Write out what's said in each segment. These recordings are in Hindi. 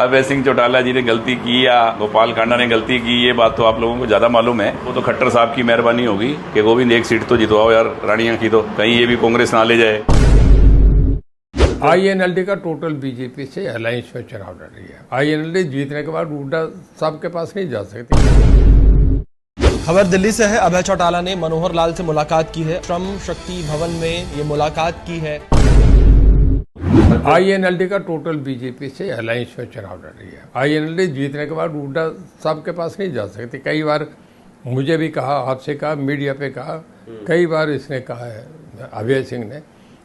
अभय सिंह चौटाला जी ने गलती की या गोपाल कांडा ने गलती की, ये बात तो आप लोगों को ज्यादा मालूम है। वो तो खट्टर साहब की मेहरबानी होगी कि गोविंद एक सीट तो जितवाओ यार रानिया की, तो कहीं ये भी कांग्रेस ना ले जाए। आईएनएलडी का टोटल बीजेपी से अलायंस में चुनाव लड़ रही है। आईएनएलडी जीतने के बाद हुड्डा साहब के पास नहीं जा सकती। खबर दिल्ली से है। अभय चौटाला ने मनोहर लाल से मुलाकात की है। श्रम शक्ति भवन में ये मुलाकात की है। आईएनएलडी का टोटल बीजेपी से अलायंस में चुनाव लड़ रही है। आईएनएलडी जीतने के बाद हुड्डा साहब के पास नहीं जा सकती। कई बार मुझे भी कहा, आपसे कहा, मीडिया पे कहा, कई बार इसने कहा है अभय सिंह ने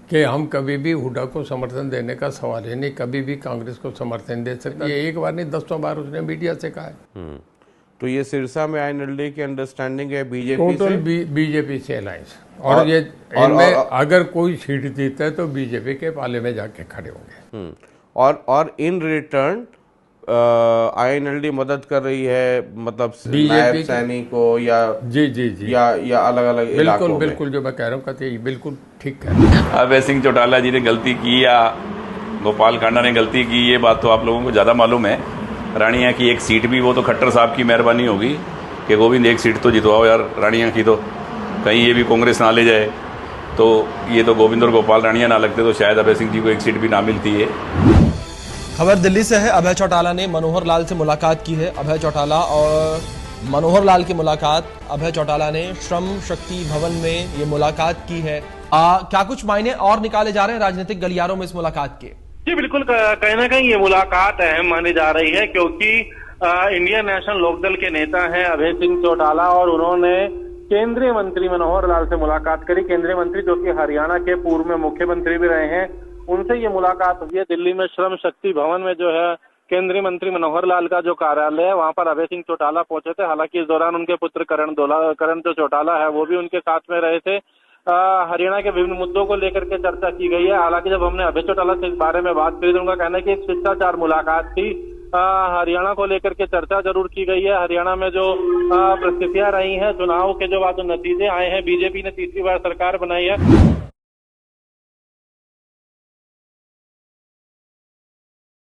कि हम कभी भी हुड्डा को समर्थन देने का सवाल है नहीं, कभी भी कांग्रेस को समर्थन दे सकते। ये एक बार नहीं, 10 बार उसने मीडिया से कहा है। तो ये सिरसा में आईएनएलडी की अंडरस्टैंडिंग है बीजेपी टोटल बीजेपी से अलायंस, और ये इनमें अगर कोई सीट जीतता है तो बीजेपी के पाले में जाके खड़े होंगे। और इन रिटर्न आईएनएलडी मदद कर रही है, मतलब बीजेपी सैनिकों या जी या अलग अलग बिल्कुल बिल्कुल जो मैं कह रहा हूँ कहते हैं बिल्कुल ठीक है। अभय सिंह चौटाला जी ने गलती की या गोपाल कांडा ने गलती की, ये बात तो आप लोगों को ज्यादा मालूम है। रानिया की एक सीट भी वो तो खट्टर साहब की मेहरबानी होगी कि गोविंद एक सीट तो जितवाओ यार रानिया की, तो कहीं ये भी कांग्रेस ना ले जाए। तो ये तो गोविंद और गोपाल रानिया ना लगते तो शायद अभय सिंह जी को एक सीट भी ना मिलती है। खबर दिल्ली से है। अभय चौटाला ने मनोहर लाल से मुलाकात की है। अभय चौटाला और मनोहर लाल की मुलाकात, अभय चौटाला ने श्रम शक्ति भवन में ये मुलाकात की है। क्या कुछ मायने और निकाले जा रहे हैं राजनीतिक गलियारों में इस मुलाकात के? जी बिल्कुल, कहीं ना कहीं ये मुलाकात अहम मानी जा रही है, क्योंकि इंडियन नेशनल लोकदल के नेता हैं अभय सिंह चौटाला और उन्होंने केंद्रीय मंत्री मनोहर लाल से मुलाकात करी। केंद्रीय मंत्री जो कि हरियाणा के पूर्व में मुख्यमंत्री भी रहे हैं, उनसे ये मुलाकात हुई है। दिल्ली में श्रम शक्ति भवन में जो है केंद्रीय मंत्री मनोहर लाल का जो कार्यालय है, वहां पर अभय सिंह चौटाला पहुंचे थे। हालांकि इस दौरान उनके पुत्र करण जो चौटाला है वो भी उनके साथ में रहे थे। हरियाणा के विभिन्न मुद्दों को लेकर के चर्चा की गई है। हालांकि जब हमने अभय चौटाला से इस बारे में बात करी तो उनका कहना है कि एक शिष्टाचार मुलाकात थी। हरियाणा को लेकर के चर्चा जरूर की गई है। हरियाणा में जो परिस्थितियां रही हैं, चुनाव के जो बाद नतीजे आए हैं, बीजेपी ने तीसरी बार सरकार बनाई है।